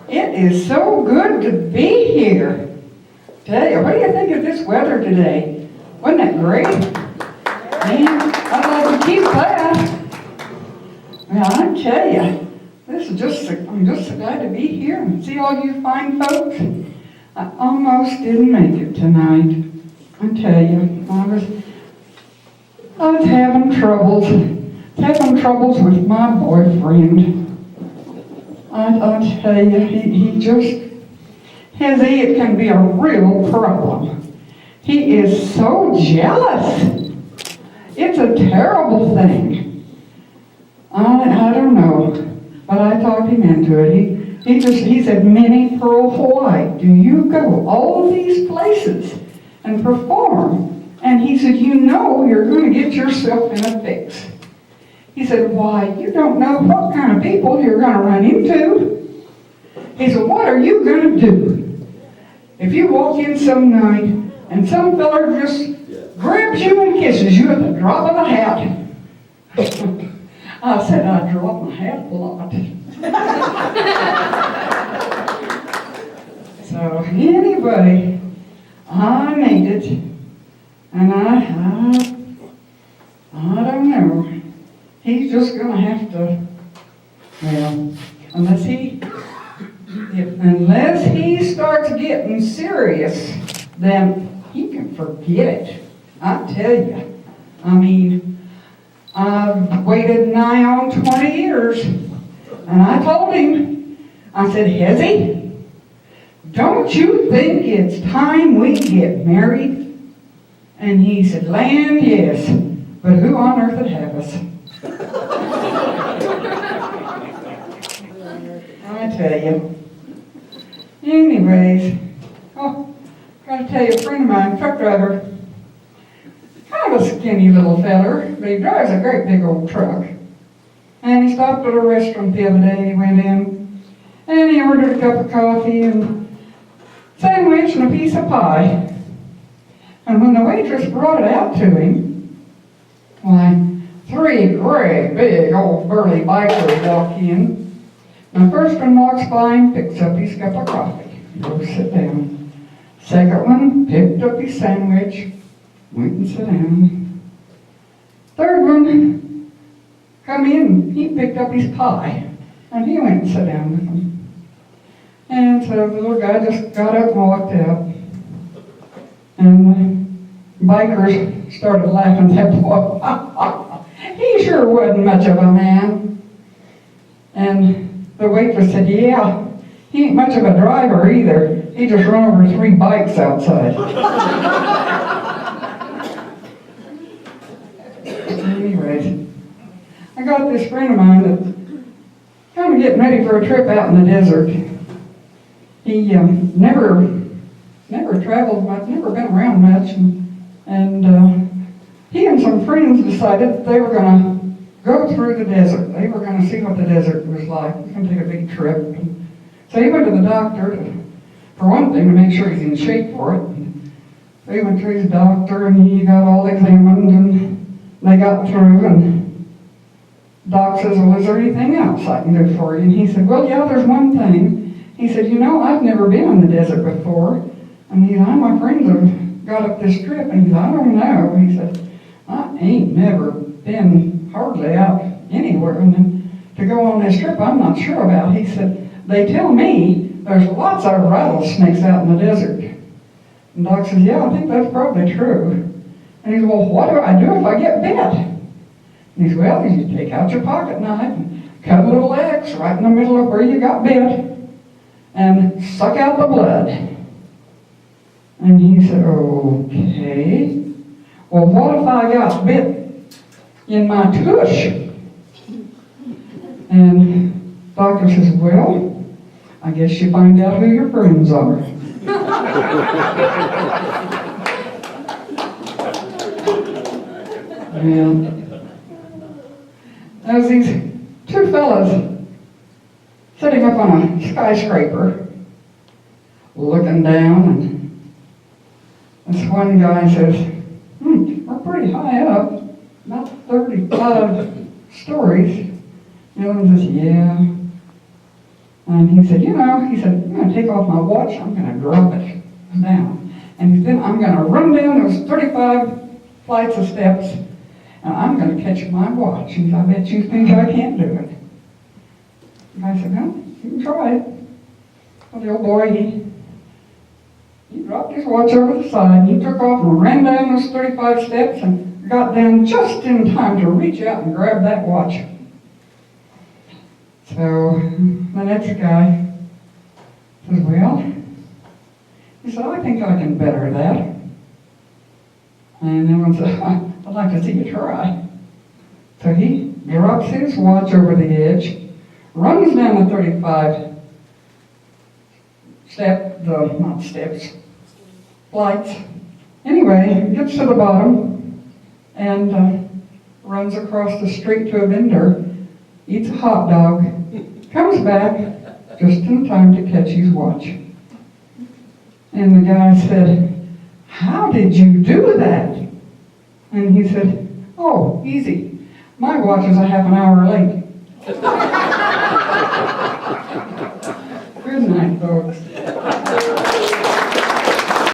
It is so good to be here. Tell you, what do you think of this weather today? Wasn't that great? Man, I'd like to keep that. Well, I tell you, I'm just so glad to be here and see all you fine folks. I almost didn't make it tonight. I tell you, I was having troubles with my boyfriend. I tell you, he just, it can be a real problem. He is so jealous. It's a terrible thing. I don't know, but I talked him into it. He said, Minnie, Pearl White, do you go all these places and perform? And he said, you know you're going to get yourself in a fix. He said, why, you don't know what kind of people you're going to run into. He said, what are you going to do if you walk in some night and some fella just grabs you and kisses you at the drop of a hat? I said, I drop my hat a lot. So anyway, I made it, and I don't know. He's just going to have to, well, unless he starts getting serious, then he can forget it. I tell you. I mean, I've waited nigh on 20 years, and I told him, I said, Hezzy, don't you think it's time we get married? And he said, land, yes, but who on earth would have us? I tell you. Anyways, gotta tell you, a friend of mine, truck driver, kind of a skinny little feller, but he drives a great big old truck. And he stopped at a restaurant the other day. He went in, and he ordered a cup of coffee and a sandwich and a piece of pie. And when the waitress brought it out to him, why, 3 great big old burly bikers walk in. The first one walks by and picks up his cup of coffee. He goes sit down. Second one picked up his sandwich, went and sit down. Third one come in, he picked up his pie, and he went and sat down with him. And so the little guy just got up and walked out. And the bikers started laughing at that boy. He sure wasn't much of a man. And the waitress said, yeah, he ain't much of a driver either. He just run over 3 bikes outside. Anyways, I got this friend of mine that's kind of getting ready for a trip out in the desert. He never traveled much, never been around much, and he and some friends decided that they were going to go through the desert. They were going to see what the desert was like. They were going to take a big trip. And so he went to the doctor, for one thing, to make sure he's in shape for it. And so he went to his doctor, and he got all examined, and they got through, and Doc says, well, is there anything else I can do for you? And he said, well, yeah, there's one thing. He said, you know, I've never been in the desert before. And he said, my friends have got up this trip. And he said, I don't know. He said, I ain't never been hardly out anywhere. And then to go on this trip, I'm not sure about. He said, they tell me there's lots of rattlesnakes out in the desert. And Doc says, yeah, I think that's probably true. And he said, well, what do I do if I get bit? And he said, well, you take out your pocket knife and cut a little X right in the middle of where you got bit and suck out the blood. And he said, okay. Well, what if I got bit in my tush? And doctor says, well, I guess you find out who your friends are. And there's these 2 fellas sitting up on a skyscraper looking down, and this one guy says, we're pretty high up, about 35 stories. The other one says, yeah. And he said, I'm going to take off my watch, I'm going to drop it down. And then I'm going to run down those 35 flights of steps, and I'm going to catch my watch. And I bet you think I can't do it. And I said, well, you can try it. Well, the old boy, he dropped his watch over the side, and he took off and ran down those 35 steps and got down just in time to reach out and grab that watch. So the next guy says, well, he said, I think I can better that. And everyone said, I'd like to see you try. So he drops his watch over the edge, runs down the 35 flights. Anyway, gets to the bottom and runs across the street to a vendor, eats a hot dog, comes back just in time to catch his watch. And the guy said, how did you do that? And he said, oh, easy. My watch is a half an hour late.